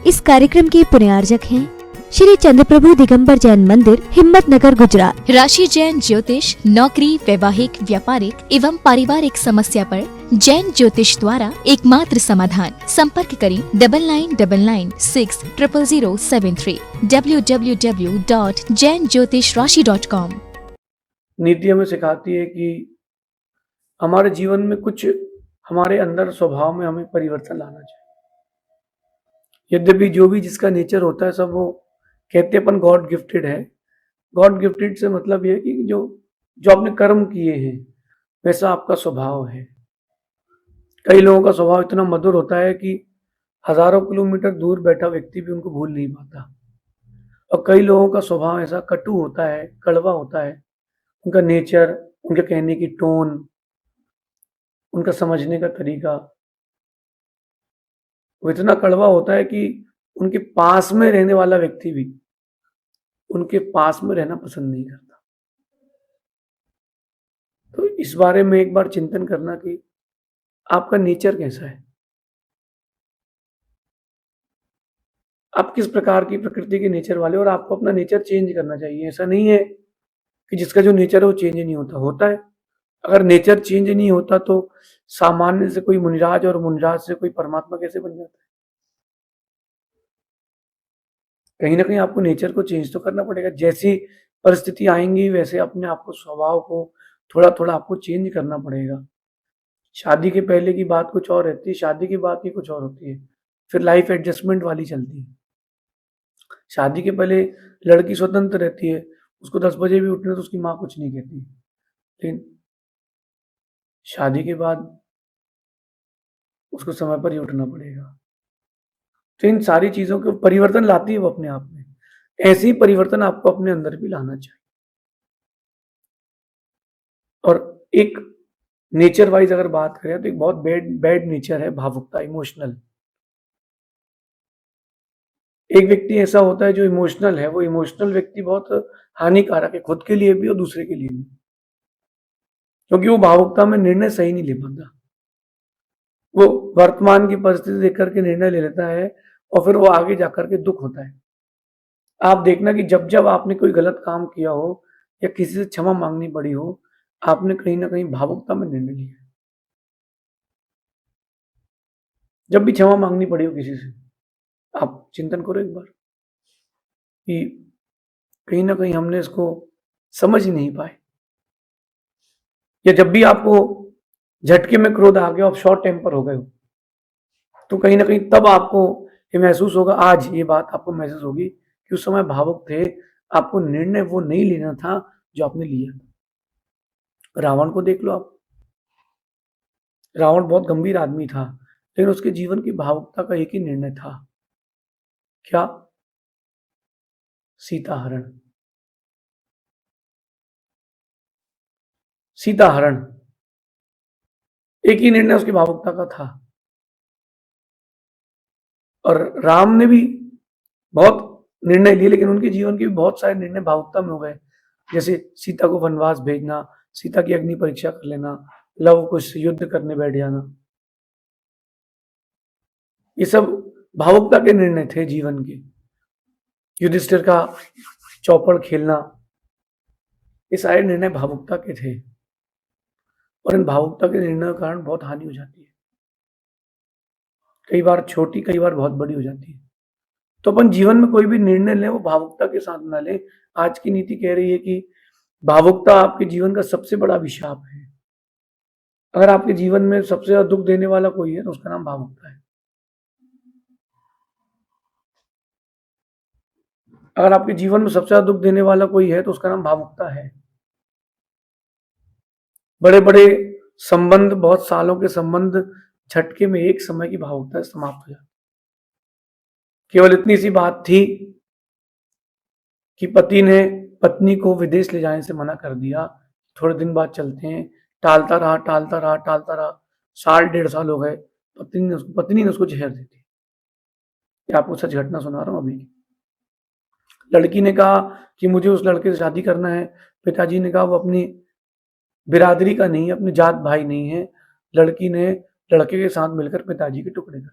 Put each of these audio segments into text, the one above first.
इस कार्यक्रम के पुण्यार्जक हैं श्री चंद्रप्रभु दिगंबर जैन मंदिर, हिम्मतनगर, गुजरात। राशि जैन ज्योतिष नौकरी, वैवाहिक, व्यापारिक एवं पारिवारिक समस्या पर जैन ज्योतिष द्वारा एकमात्र समाधान। संपर्क करें 9999600073 www.jainjyotishrashi.com। नीति हमें सिखाती है कि हमारे जीवन में कुछ हमारे अंदर स्वभाव में हमें परिवर्तन लाना चाहिए। यद्यपि जो भी जिसका नेचर होता है सब वो कहते हैं अपन गॉड गिफ्टेड है। गॉड गिफ्टेड से मतलब ये है कि जो आपने कर्म किए हैं वैसा आपका स्वभाव है। कई लोगों का स्वभाव इतना मधुर होता है कि हजारों किलोमीटर दूर बैठा व्यक्ति भी उनको भूल नहीं पाता, और कई लोगों का स्वभाव ऐसा कटु होता है, कड़वा होता है। उनका नेचर, उनके कहने की टोन, उनका समझने का तरीका वो इतना कड़वा होता है कि उनके पास में रहने वाला व्यक्ति भी उनके पास में रहना पसंद नहीं करता। तो इस बारे में एक बार चिंतन करना कि आपका नेचर कैसा है, आप किस प्रकार की प्रकृति के नेचर वाले, और आपको अपना नेचर चेंज करना चाहिए। ऐसा नहीं है कि जिसका जो नेचर है वो चेंज नहीं होता है। अगर नेचर चेंज नहीं होता तो सामान्य से कोई मुनिराज और मुनिराज से कोई परमात्मा कैसे बन जाता है? कहीं ना कहीं आपको नेचर को चेंज तो करना पड़ेगा। जैसी परिस्थिति आएंगी वैसे अपने आपको, स्वभाव को थोड़ा थोड़ा आपको चेंज करना पड़ेगा। शादी के पहले की बात कुछ और रहती है, शादी के बाद की कुछ और होती है, फिर लाइफ एडजस्टमेंट वाली चलती है। शादी के पहले लड़की स्वतंत्र रहती है, उसको 10 बजे भी उठने तो उसकी माँ कुछ नहीं कहती, लेकिन शादी के बाद उसको समय पर ही उठना पड़ेगा। तो इन सारी चीजों के परिवर्तन लाती है वो अपने आप में। ऐसे ही परिवर्तन आपको अपने अंदर भी लाना चाहिए। और एक नेचर वाइज अगर बात करें तो एक बहुत बैड नेचर है भावुकता, इमोशनल। एक व्यक्ति ऐसा होता है जो इमोशनल है, वो इमोशनल व्यक्ति बहुत हानिकारक है, खुद के लिए भी और दूसरे के लिए भी, क्योंकि वो भावुकता में निर्णय सही नहीं ले पाता। वो वर्तमान की परिस्थिति देख करके निर्णय ले लेता है और फिर वो आगे जाकर के दुख होता है। आप देखना कि जब जब आपने कोई गलत काम किया हो या किसी से क्षमा मांगनी पड़ी हो, आपने कहीं ना कहीं भावुकता में निर्णय लिया। जब भी क्षमा मांगनी पड़ी हो किसी से, आप चिंतन करो एक बार कि कहीं ना कहीं हमने इसको समझ ही नहीं पाए। या जब भी आपको झटके में क्रोध आ गया, आप शॉर्ट टेम्पर हो गए हो, तो कहीं ना कहीं तब आपको ये महसूस होगा, आज ये बात आपको महसूस होगी कि उस समय भावुक थे, आपको निर्णय वो नहीं लेना था जो आपने लिया। रावण को देख लो आप। रावण बहुत गंभीर आदमी था, लेकिन उसके जीवन की भावुकता का एक ही निर्णय था, क्या? सीता हरण। सीता हरण एक ही निर्णय उसकी भावुकता का था। और राम ने भी बहुत निर्णय लिए, लेकिन उनके जीवन के भी बहुत सारे निर्णय भावुकता में हो गए। जैसे सीता को वनवास भेजना, सीता की अग्नि परीक्षा कर लेना, लव कुश युद्ध करने बैठ जाना, ये सब भावुकता के निर्णय थे जीवन के। युधिष्ठिर का चौपड़ खेलना, ये सारे निर्णय भावुकता के थे, और इन भावुकता के निर्णयों के कारण बहुत हानि हो जाती है। कई बार छोटी, कई बार बहुत बड़ी हो जाती है। तो अपन जीवन में कोई भी निर्णय लें वो भावुकता के साथ ना लें। आज की नीति कह रही है कि भावुकता आपके जीवन का सबसे बड़ा अभिशाप है। अगर आपके जीवन में सबसे ज्यादा दुख देने वाला कोई है तो उसका नाम भावुकता है। अगर आपके जीवन में सबसे ज्यादा दुख देने वाला कोई है तो उसका नाम भावुकता है। बड़े बड़े संबंध, बहुत सालों के संबंध झटके में एक समय की भावुकता समाप्त हो जाती। केवल इतनी सी बात थी कि पति ने पत्नी को विदेश ले जाने से मना कर दिया, थोड़े दिन बाद चलते हैं, टालता रहा टालता रहा टालता रहा, साल 1.5 साल हो गए, पत्नी ने उसको जहर दे दी। आपको सच घटना सुना रहा हूं अभी। लड़की ने कहा कि मुझे उस लड़के से शादी करना है। पिताजी ने कहा वो अपनी बिरादरी का नहीं है, अपने जात भाई नहीं है। लड़की ने लड़के के साथ मिलकर पिताजी के टुकड़े कर।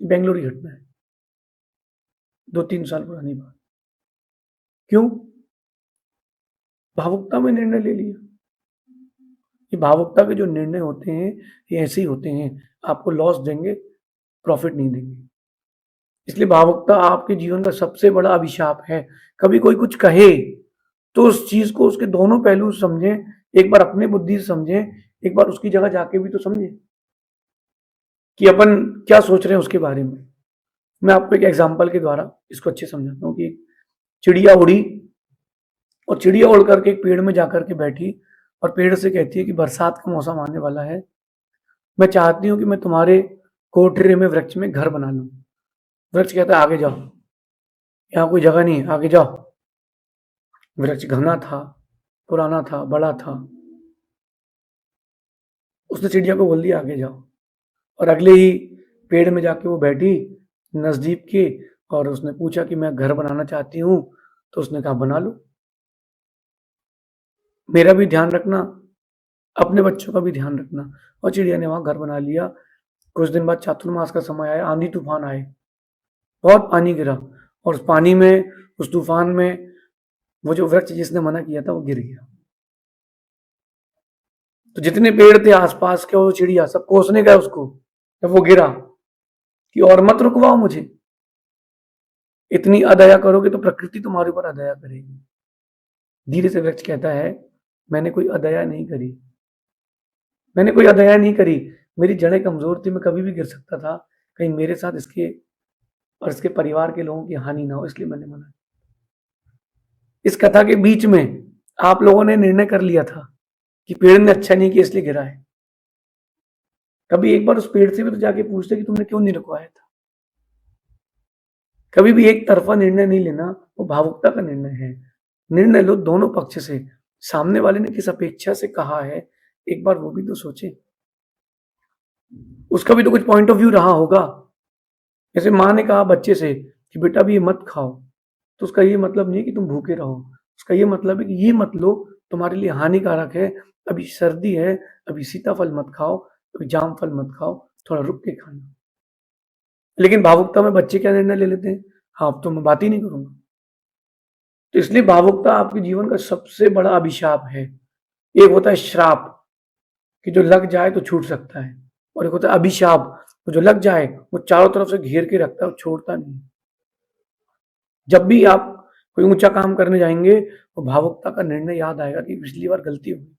ये बेंगलोर की घटना है, 2-3 साल पुरानी बात। क्यों? भावुकता में निर्णय ले लिया। ये भावुकता के जो निर्णय होते हैं ये ऐसे ही होते हैं, आपको लॉस देंगे, प्रॉफिट नहीं देंगे। इसलिए भावुकता आपके जीवन का सबसे बड़ा अभिशाप है। कभी कोई कुछ कहे तो उस चीज को, उसके दोनों पहलू समझें, एक बार अपनी बुद्धि से समझें, एक बार उसकी जगह जाके भी तो समझें कि अपन क्या सोच रहे हैं उसके बारे में। मैं आपको एक एग्जाम्पल के द्वारा इसको अच्छे समझाता हूँ कि चिड़िया उड़ी और चिड़िया उड़ करके एक पेड़ में जाकर के बैठी और पेड़ से कहती है कि बरसात का मौसम आने वाला है, मैं चाहती हूँ कि मैं तुम्हारे कोठरी में, वृक्ष में घर बना लूं। वृक्ष कहता है आगे जाओ, यहाँ कोई जगह नहीं है, आगे जाओ। वृक्ष घना था, पुराना था, बड़ा था। उसने चिड़िया को बोल दिया आगे जाओ, और अगले ही पेड़ में जाके वो बैठी नजदीक के, और उसने पूछा कि मैं घर बनाना चाहती हूँ, तो उसने कहा बना लो। मेरा भी ध्यान रखना, अपने बच्चों का भी ध्यान रखना। और चिड़िया ने वहां घर बना लिया। कुछ दिन बाद चातुर्मास का समय आया, आंधी तूफान आए, बहुत पानी गिरा, और उस पानी में, उस तूफान में वो जो वृक्ष जिसने मना किया था वो गिर गया। तो जितने पेड़ थे आसपास के, वो चिड़िया सब कोसने गए उसको जब वो गिरा कि और मत रुकवाओ मुझे, इतनी अदया करोगे तो प्रकृति तुम्हारे ऊपर अदया करेगी। धीरे से वृक्ष कहता है मैंने कोई अदया नहीं करी, मैंने कोई अदया नहीं करी, मेरी जड़ें कमजोर थी, मैं कभी भी गिर सकता था, कहीं मेरे साथ इसके और इसके परिवार के लोगों की हानि ना हो, इसलिए मैंने मना। इस कथा के बीच में आप लोगों ने निर्णय कर लिया था कि पेड़ ने अच्छा नहीं किया इसलिए गिरा है। कभी एक बार उस पेड़ से भी तो जाके पूछते कि तुमने क्यों नहीं रुकवाया था। कभी भी एक तरफा निर्णय नहीं लेना, वो भावुकता का निर्णय है। निर्णय लो दोनों पक्ष से, सामने वाले ने किस अपेक्षा से कहा है एक बार वो भी तो सोचे, उसका भी तो कुछ पॉइंट ऑफ व्यू रहा होगा। जैसे माँ ने कहा बच्चे से कि बेटा भी ये मत खाओ, तो उसका ये मतलब नहीं है कि तुम भूखे रहो, उसका ये मतलब है कि ये मत लो, तुम्हारे लिए हानिकारक है, अभी सर्दी है, अभी सीताफल मत खाओ, अभी जाम फल मत खाओ, थोड़ा रुक के खाना। लेकिन भावुकता में बच्चे क्या निर्णय ले लेते हैं, हाँ अब तो मैं बात ही नहीं करूंगा। तो इसलिए भावुकता आपके जीवन का सबसे बड़ा अभिशाप है। एक होता है श्राप कि जो लग जाए तो छूट सकता है, और एक होता है अभिशाप, तो जो लग जाए वो चारों तरफ से घेर के रखता है और छोड़ता नहीं। जब भी आप कोई ऊंचा काम करने जाएंगे तो भावुकता का निर्णय याद आएगा कि पिछली बार गलती हो गई।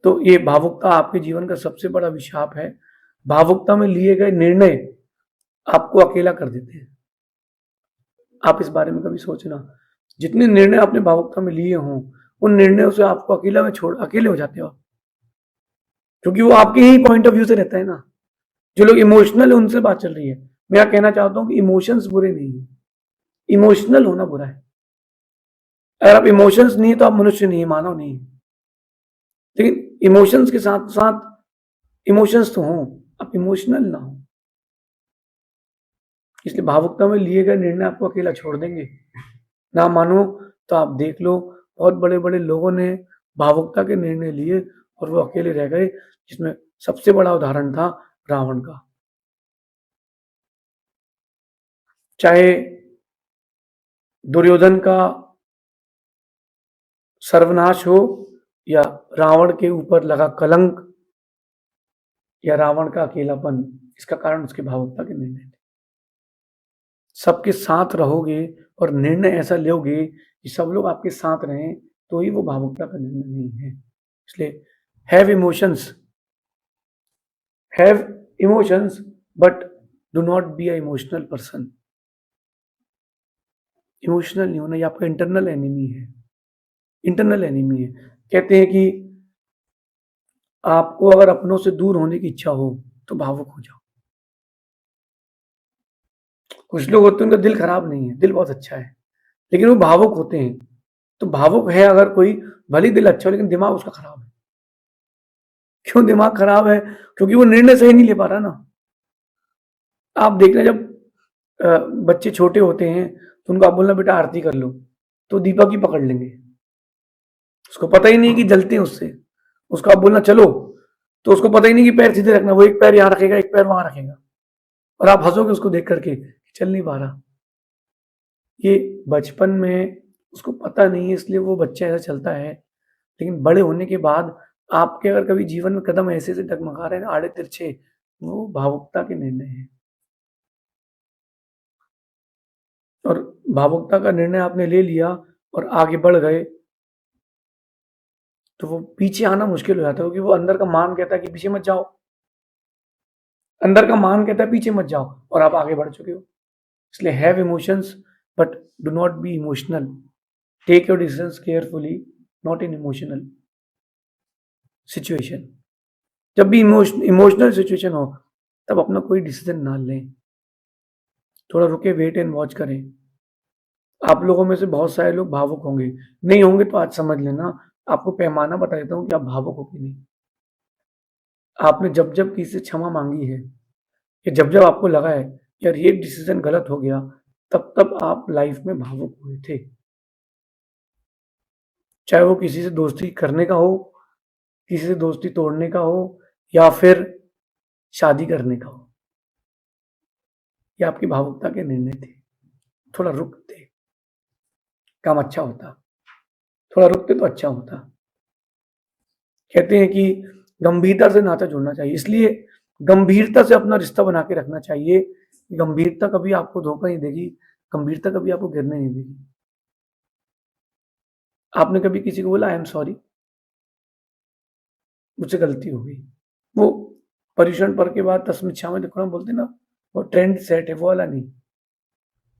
तो ये भावुकता आपके जीवन का सबसे बड़ा अभिशाप है। भावुकता में लिए गए निर्णय आपको अकेला कर देते हैं। आप इस बारे में कभी सोचना, जितने निर्णय आपने भावुकता में लिए हों उन निर्णयों से आपको अकेले हो जाते हो, क्योंकि वो आपके ही पॉइंट ऑफ व्यू से रहता है ना। जो लोग इमोशनल है उनसे बात चल रही है। मैं यह कहना चाहता हूं कि इमोशंस बुरे नहीं है, इमोशनल होना बुरा है। अगर आप इमोशंस नहीं है तो आप मनुष्य नहीं है, मानव नहीं है। लेकिन इमोशंस के साथ साथ इमोशंस तो हों, आप इमोशनल ना हो। इसलिए भावुकता में लिए गए निर्णय आपको अकेला छोड़ देंगे। ना मानो तो आप देख लो, बहुत बड़े बड़े लोगों ने भावुकता के निर्णय लिए और वो अकेले रह गए, जिसमें सबसे बड़ा उदाहरण था रावण का। चाहे दुर्योधन का सर्वनाश हो, या रावण के ऊपर लगा कलंक, या रावण का अकेलापन, इसका कारण उसके भावुकता के निर्णय थे। सबके साथ रहोगे और निर्णय ऐसा लोगे कि सब लोग आपके साथ रहें, तो ही वो भावुकता का निर्णय नहीं है। इसलिए have emotions but do not be a emotional person. Emotional नहीं होना, ये आपका इंटरनल एनिमी है। इंटरनल एनिमी है। कहते हैं कि आपको अगर अपनों से दूर होने की इच्छा हो तो भावुक हो जाओ। कुछ लोग होते हैं उनका दिल खराब नहीं है, दिल बहुत अच्छा है, लेकिन वो भावुक होते हैं। तो भावुक है अगर कोई, भले दिल अच्छा हो लेकिन दिमाग उसका खराब है। क्यों दिमाग खराब है? क्योंकि वो निर्णय सही नहीं ले पा रहा ना। आप देखना, जब बच्चे छोटे होते हैं तो उनको आप बोलना बेटा आरती कर लो, तो दीपक ही पकड़ लेंगे। उसको पता ही नहीं कि जलते हैं उससे। उसको आप बोलना चलो, तो उसको पता ही नहीं कि पैर सीधे रखना, वो एक पैर यहाँ रखेगा, एक पैर वहां रखेगा। और आप हंसोगे उसको देख करके, चल नहीं पा रहा। ये बचपन में उसको पता नहीं है, इसलिए वो बच्चा ऐसा चलता है। लेकिन बड़े होने के बाद आपके अगर कभी जीवन में कदम ऐसे से डगमगा रहे हैं आड़े तिरछे, वो भावुकता के निर्णय हैं। और भावुकता का निर्णय आपने ले लिया और आगे बढ़ गए, तो वो पीछे आना मुश्किल हो जाता है, क्योंकि वो अंदर का मान कहता है कि पीछे मत जाओ, अंदर का मान कहता है पीछे मत जाओ, और आप आगे बढ़ चुके हो। इसलिए have emotions but do not be emotional, take your decisions carefully, not in emotional situation. जब भी इमोशनल सिचुएशन हो तब अपना कोई डिसीजन ना लें, थोड़ा रुके, वेट एंड वॉच करें। आप लोगों में से बहुत सारे लोग भावुक होंगे, नहीं होंगे तो आज समझ लेना, आपको पैमाना बता देता हूं कि आप भावुक हो कि नहीं। आपने जब जब किसी से क्षमा मांगी है, या जब जब आपको लगा है यार ये डिसीजन गलत हो गया, तब तब आप लाइफ में भावुक हुए थे। चाहे वो किसी से दोस्ती करने का हो, किसी से दोस्ती तोड़ने का हो, या फिर शादी करने का हो, ये आपकी भावुकता के निर्णय थे। थोड़ा रुकते, काम अच्छा होता, थोड़ा रुकते तो अच्छा होता। कहते हैं कि गंभीरता से नाता जोड़ना चाहिए, इसलिए गंभीरता से अपना रिश्ता बना के रखना चाहिए। गंभीरता कभी आपको धोखा नहीं देगी, गंभीरता कभी आपको गिरने नहीं देगी। आपने कभी किसी को बोला आई एम सॉरी, मुझसे गलती हो गई, वो पर्यूषण पर के बाद तस्मित क्षमा में बोलते ना, वो ट्रेंड सेट है, वो वाला नहीं।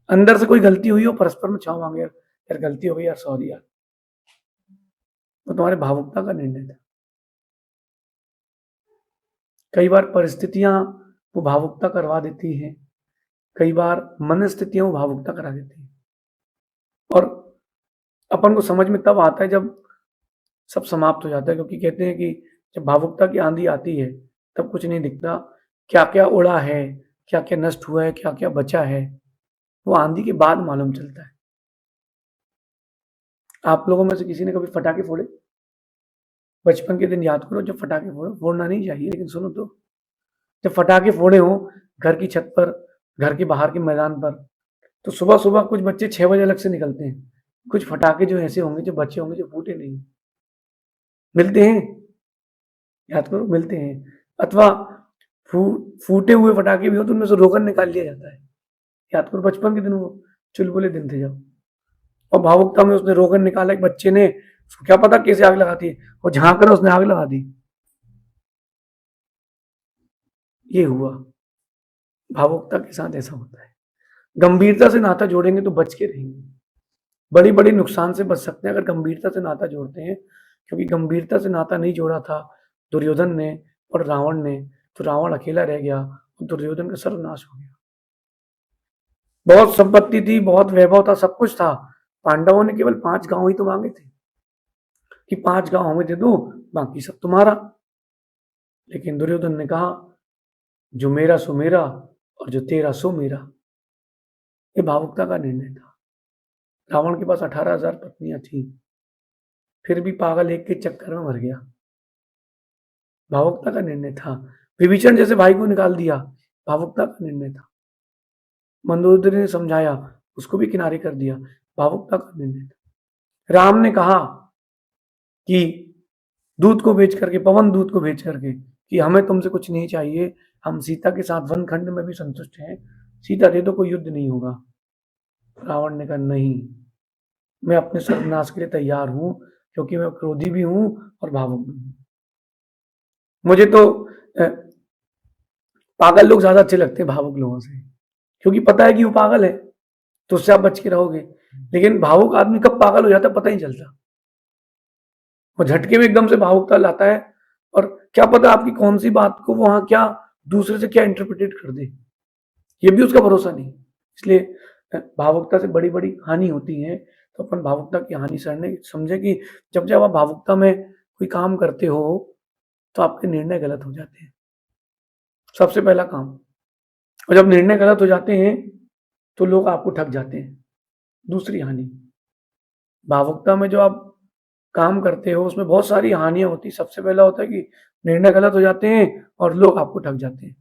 अंदर से कोई गलती हुई हो, परस्पर में क्षमा मांगे, यार गलती हो गई, यार सॉरी यार, वो तुम्हारे भावुकता का निर्णय था। कई बार परिस्थितियां वो भावुकता करवा देती हैं, कई बार मनस्थितियां वो भावुकता करा देती हैं, और अपन को समझ में तब आता है जब सब समाप्त हो जाता है। क्योंकि कहते हैं कि जब भावुकता की आंधी आती है तब कुछ नहीं दिखता, क्या क्या उड़ा है, क्या क्या नष्ट हुआ है, क्या क्या बचा है, वो आंधी के बाद मालूम चलता है। आप लोगों में से किसी ने कभी फटाके फोड़े? बचपन के दिन याद करो जब फटाके फोड़ो, फोड़ना नहीं चाहिए, लेकिन सुनो तो, जब फटाके फोड़े हो घर की छत पर, घर के बाहर के मैदान पर, तो सुबह सुबह कुछ बच्चे 6 बजे अलग से निकलते हैं। कुछ फटाके जो ऐसे होंगे, जो बच्चे होंगे जो फूटे नहीं, मिलते हैं, याद करो, मिलते हैं। अथवा फूटे हुए फटाके भी हो तो उनमें से रोगन निकाल लिया जाता है। याद करो बचपन के दिन, वो चुलबुले दिन थे जब, और भावुकता में उसने रोगन निकाला, एक बच्चे ने, उसको क्या पता कैसे आग लगाती है, और झांक कर उसने आग लगा दी। ये हुआ, भावुकता के साथ ऐसा होता है। गंभीरता से नाता जोड़ेंगे तो बच के रहेंगे, बड़ी बड़ी नुकसान से बच सकते हैं अगर गंभीरता से नाता जोड़ते हैं। क्योंकि गंभीरता से नाता नहीं जोड़ा था दुर्योधन ने और रावण ने, तो रावण अकेला रह गया और दुर्योधन का सर्वनाश हो गया। बहुत संपत्ति थी, बहुत वैभव था, सब कुछ था, पांडवों ने केवल 5 गांव ही तो मांगे थे कि 5 गांव हमें दे दो, बाकी सब तुम्हारा। लेकिन दुर्योधन ने कहा जो मेरा सो मेरा, और जो तेरा सो मेरा। ये भावुकता का निर्णय था। रावण के पास 18,000 पत्नियां थी, फिर भी पागल एक के चक्कर में मर गया। भावुकता का निर्णय था। विभीषण जैसे भाई को निकाल दिया, भावुकता का निर्णय था। मंदोदरी ने समझाया, उसको भी किनारे कर दिया, भावुकता का निर्णय था। राम ने कहा कि दूत को भेज करके, पवन दूत को भेज करके, कि हमें तुमसे कुछ नहीं चाहिए, हम सीता के साथ वन खंड में भी संतुष्ट हैं, सीता दे दो, कोई युद्ध नहीं होगा। रावण ने कहा नहीं, मैं अपने सर्वनाश के लिए तैयार हूं, क्योंकि मैं क्रोधी भी हूं और भावुक भी हूं। मुझे तो पागल लोग ज्यादा अच्छे लगते हैं भावुक लोगों से, क्योंकि पता है कि वो पागल है, तो उससे आप बच के रहोगे। लेकिन भावुक आदमी कब पागल हो जाता है पता ही नहीं चलता, वो झटके में एकदम से भावुकता लाता है, और क्या पता आपकी कौन सी बात को वहां क्या दूसरे से क्या इंटरप्रिटेट कर दे, ये भी उसका भरोसा नहीं। इसलिए भावुकता से बड़ी बड़ी हानि होती है, तो अपन भावुकता की हानि समझे कि जब जब आप भावुकता में कोई काम करते हो तो आपके निर्णय गलत हो जाते हैं, सबसे पहला काम। और जब निर्णय गलत हो जाते हैं तो लोग आपको ठग जाते हैं। दूसरी हानि, भावुकता में जो आप काम करते हो उसमें बहुत सारी हानियां होती। सबसे पहला होता है कि निर्णय गलत हो जाते हैं और लोग आपको ठग जाते हैं।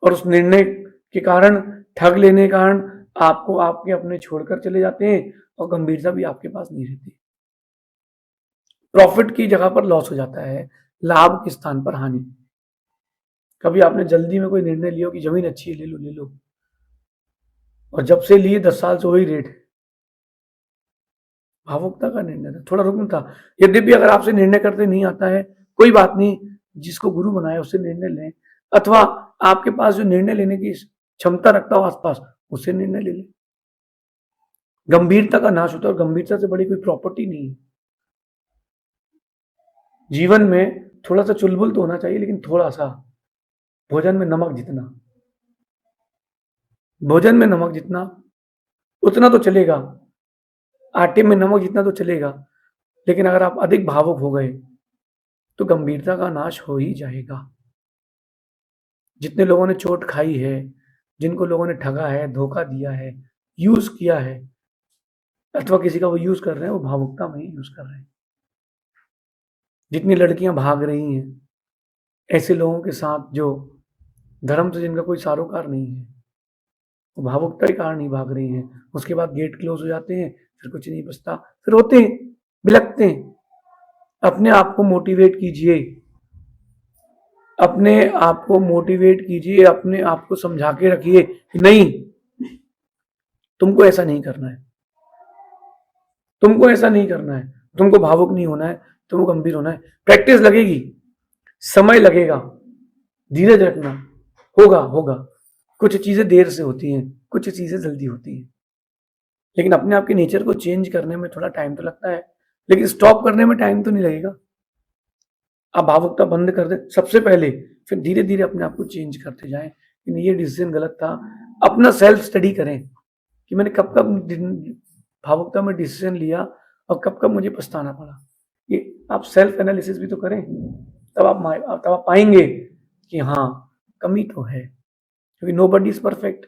और उस निर्णय के कारण, ठग लेने के कारण आपको आपके अपने छोड़कर चले जाते हैं और गंभीरता भी आपके पास नहीं रहती। प्रॉफिट की जगह पर लॉस हो जाता है, लाभ के स्थान पर हानि। कभी आपने जल्दी में कोई निर्णय लिया कि जमीन अच्छी है, ले लो, और जब से लिए 10 साल से वही रेट है। भावुकता का निर्णय था, थोड़ा रुकना था। यद्यपि अगर आपसे निर्णय करते नहीं आता है, कोई बात नहीं, जिसको गुरु बनाया उससे निर्णय लें, अथवा आपके पास जो निर्णय लेने की क्षमता रखता हो आसपास, उससे निर्णय ले लें। गंभीरता का नाश होता है, और गंभीरता से बड़ी कोई प्रॉपर्टी नहीं है। जीवन में थोड़ा सा चुलबुल तो होना चाहिए, लेकिन थोड़ा सा, भोजन में नमक जितना, भोजन में नमक जितना, उतना तो चलेगा। आटे में नमक जितना तो चलेगा, लेकिन अगर आप अधिक भावुक हो गए तो गंभीरता का नाश हो ही जाएगा। जितने लोगों ने चोट खाई है, जिनको लोगों ने ठगा है, धोखा दिया है, यूज किया है, अथवा किसी का वो यूज कर रहे हैं, वो भावुकता में ही यूज कर रहे हैं। जितनी लड़कियां भाग रही हैं ऐसे लोगों के साथ जो धर्म से जिनका कोई सारोकार नहीं है, वो भावुकता के कारण ही भाग रही हैं। उसके बाद गेट क्लोज हो जाते हैं, फिर कुछ नहीं बचता, फिर रोते हैं, बिलखते हैं। अपने आप को मोटिवेट कीजिए, अपने आप को मोटिवेट कीजिए, अपने आप को समझा के रखिए कि नहीं, तुमको ऐसा नहीं करना है, तुमको ऐसा नहीं करना है, तुमको भावुक नहीं होना है, तुमको गंभीर होना है। प्रैक्टिस लगेगी, समय लगेगा, धीरज रखना, होगा होगा। कुछ चीजें देर से होती हैं, कुछ चीजें जल्दी होती हैं, लेकिन अपने आप के नेचर को चेंज करने में थोड़ा टाइम तो लगता है, लेकिन स्टॉप करने में टाइम तो नहीं लगेगा। आप भावुकता बंद कर दें सबसे पहले, फिर धीरे धीरे अपने आप को चेंज करते जाएं कि ये डिसीजन गलत था। अपना सेल्फ स्टडी करें कि मैंने कब कब भावुकता में डिसीजन लिया और कब कब मुझे पछताना पड़ा। ये आप सेल्फ एनालिसिस भी तो करें, तब आप पाएंगे कि हाँ, कमी तो है, क्योंकि नोबडी इज परफेक्ट।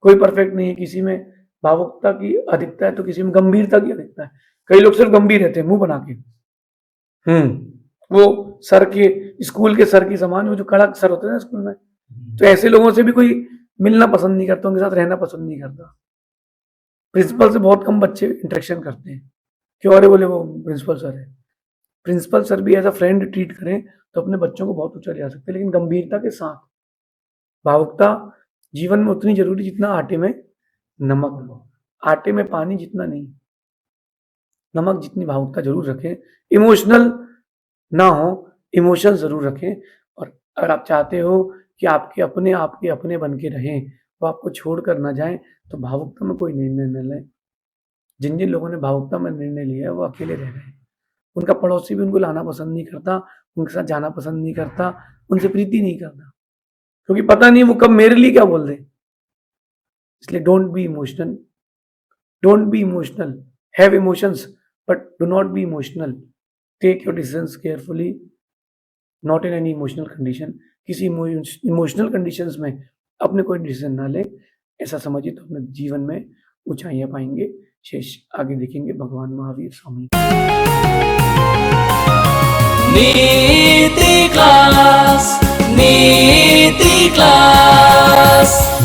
कोई परफेक्ट नहीं है। किसी में भावुकता की अधिकता है तो किसी में गंभीरता की अधिकता है। कई लोग सिर्फ गंभीर रहते हैं मुंह बना के, वो सर के, स्कूल के सर की समान, वो जो कड़क सर होते हैं ना स्कूल में, तो ऐसे लोगों से भी कोई मिलना पसंद नहीं करता, उनके साथ रहना पसंद नहीं करता। प्रिंसिपल से बहुत कम बच्चे इंटरेक्शन करते हैं, क्यों? अरे बोले वो प्रिंसिपल सर है। प्रिंसिपल सर भी एज अ फ्रेंड ट्रीट करें तो अपने बच्चों को बहुत ऊंचा ले जा सकते हैं, लेकिन गंभीरता के साथ। भावुकता जीवन में उतनी जरूरी जितना आटे में नमक, आटे में पानी जितना नहीं, नमक जितनी भावुकता जरूर रखें। इमोशनल ना हो, इमोशन जरूर रखें। और अगर आप चाहते हो कि आपके अपने बन के रहें, वो आपको छोड़कर ना जाएं, तो भावुकता में कोई निर्णय न लें। जिन जिन लोगों ने भावुकता में निर्णय लिया है वो अकेले रह गए। उनका पड़ोसी भी उनको लाना पसंद नहीं करता, उनके साथ जाना पसंद नहीं करता, उनसे प्रीति नहीं करता, क्योंकि पता नहीं वो कब मेरे लिए क्या बोल दे। इसलिए don't be emotional, don't be emotional, have emotions but do not be emotional. Take your decisions carefully, not in any emotional condition. किसी इमोशनल कंडीशंस में अपने कोई डिसीजन ना ले, ऐसा समझिए तो अपने जीवन में ऊंचाइयां पाएंगे। शेष आगे देखेंगे भगवान महावीर स्वामी। नीति क्लास, नीति क्लास।